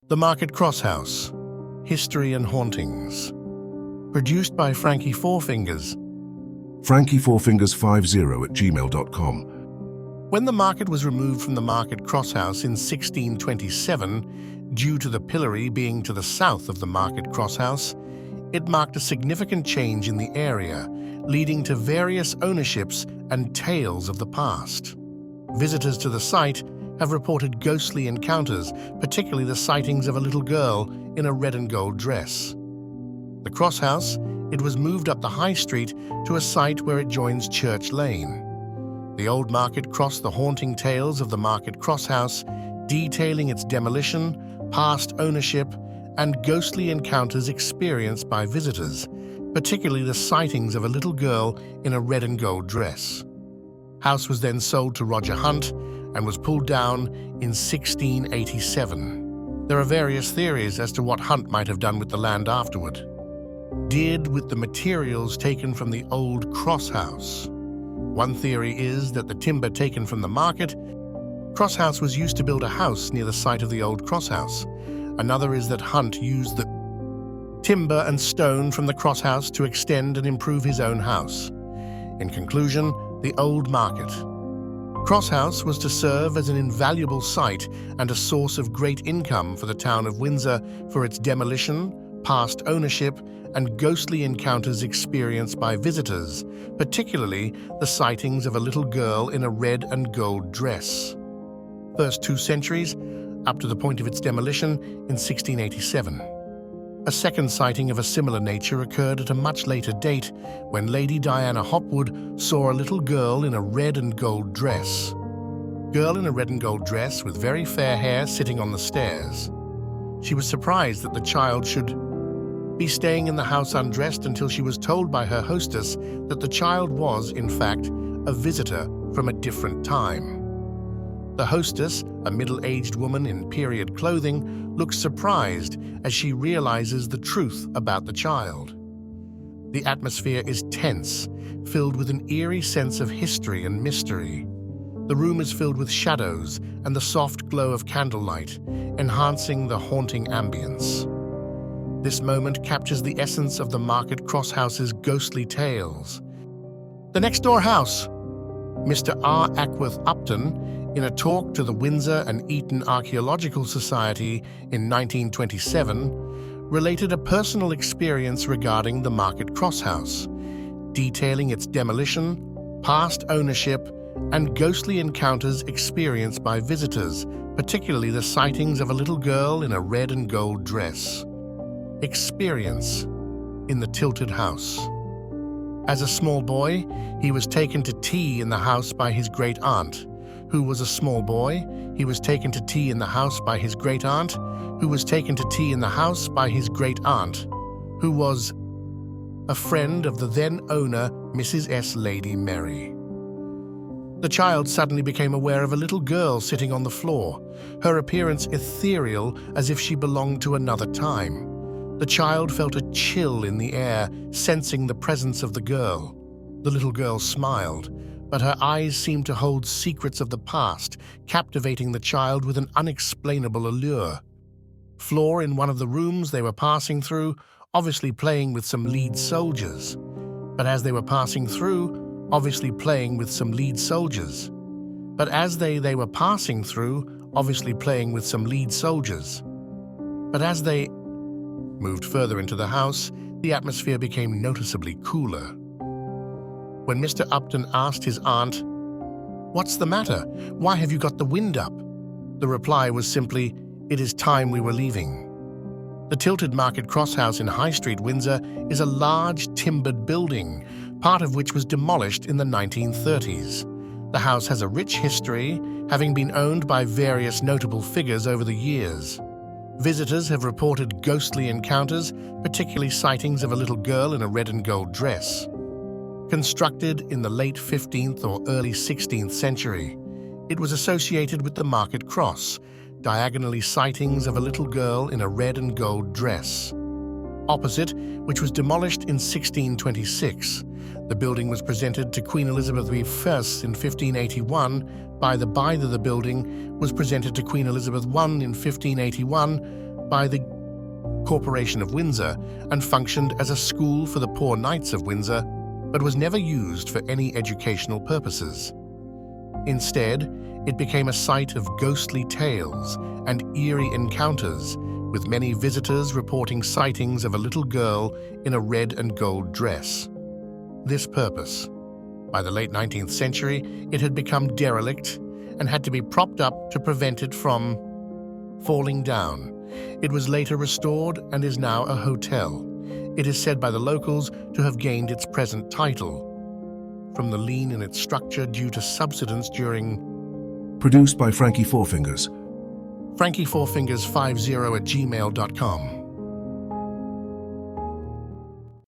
The Market Cross House, History and Hauntings. Produced by Frankie Fourfingers. frankiefourfingers50@gmail.com. When the market was removed from the Market Cross House in 1627, due to the pillory being to the south of the Market Cross House, it marked a significant change in the area, leading to various ownerships and tales of the past. Visitors to the site have reported ghostly encounters, particularly the sightings of a little girl in a red and gold dress. The Cross House, it was moved up the High Street to a site where it joins Church Lane. The old market crossed the haunting tales of the Market Cross House, detailing its demolition, past ownership, and ghostly encounters experienced by visitors, particularly the sightings of a little girl in a red and gold dress. House was then sold to Roger Hunt and was pulled down in 1687. There are various theories as to what Hunt might have done with the land afterward. Did with the materials taken from the old Cross House. One theory is that the timber taken from the market Cross House was used to build a house near the site of the old Cross House. Another is that Hunt used the timber and stone from the Cross House to extend and improve his own house. In conclusion, the old market Cross House was to serve as an invaluable site and a source of great income for the town of Windsor for its demolition, past ownership, and ghostly encounters experienced by visitors, particularly the sightings of a little girl in a red and gold dress. First 2 centuries, up to the point of its demolition in 1687. A second sighting of a similar nature occurred at a much later date when Lady Diana Hopwood saw a little girl in a red and gold dress. Girl in a red and gold dress with very fair hair sitting on the stairs. She was surprised that the child should be staying in the house undressed until she was told by her hostess that the child was, in fact, a visitor from a different time. The hostess, a middle-aged woman in period clothing, looks surprised as she realizes the truth about the child. The atmosphere is tense, filled with an eerie sense of history and mystery. The room is filled with shadows and the soft glow of candlelight, enhancing the haunting ambience. This moment captures the essence of the Market Cross House's ghostly tales. The next-door house. Mr. R. Ackworth Upton, in a talk to the Windsor and Eton Archaeological Society in 1927, related a personal experience regarding the Market Cross House, detailing its demolition, past ownership, and ghostly encounters experienced by visitors, particularly the sightings of a little girl in a red and gold dress. Experience in the Tilted House. As a small boy, he was taken to tea in the house by his great-aunt, who was a small boy. He was taken to tea in the house by his great-aunt, who was taken to tea in the house by his great-aunt, who was a friend of the then-owner, Mrs. S. Lady Mary. The child suddenly became aware of a little girl sitting on the floor, her appearance ethereal as if she belonged to another time. The child felt a chill in the air, sensing the presence of the girl. The little girl smiled, but her eyes seemed to hold secrets of the past, captivating the child with an unexplainable allure. Floor in one of the rooms they were passing through, obviously playing with some lead soldiers. But as they were passing through, obviously playing with some lead soldiers. But as they were passing through, obviously playing with some lead soldiers. But as they moved further into the house, the atmosphere became noticeably cooler. When Mr. Upton asked his aunt, "What's the matter? Why have you got the wind up?" the reply was simply, "It is time we were leaving." The Tilted Market Cross House in High Street, Windsor, is a large timbered building, part of which was demolished in the 1930s. The house has a rich history, having been owned by various notable figures over the years. Visitors have reported ghostly encounters, particularly sightings of a little girl in a red and gold dress. Constructed in the late 15th or early 16th century, it was associated with the Market Cross, diagonally sightings of a little girl in a red and gold dress. Opposite, which was demolished in 1626, the building was presented to Queen Elizabeth I in 1581. The building was presented to Queen Elizabeth I in 1581 by the Corporation of Windsor and functioned as a school for the poor knights of Windsor, but was never used for any educational purposes. Instead, it became a site of ghostly tales and eerie encounters, with many visitors reporting sightings of a little girl in a red and gold dress. This purpose. By the late 19th century, it had become derelict and had to be propped up to prevent it from falling down. It was later restored and is now a hotel. It is said by the locals to have gained its present title from the lean in its structure due to subsidence during... Produced by Frankie Fourfingers. Frankie Fourfingers50 at gmail.com.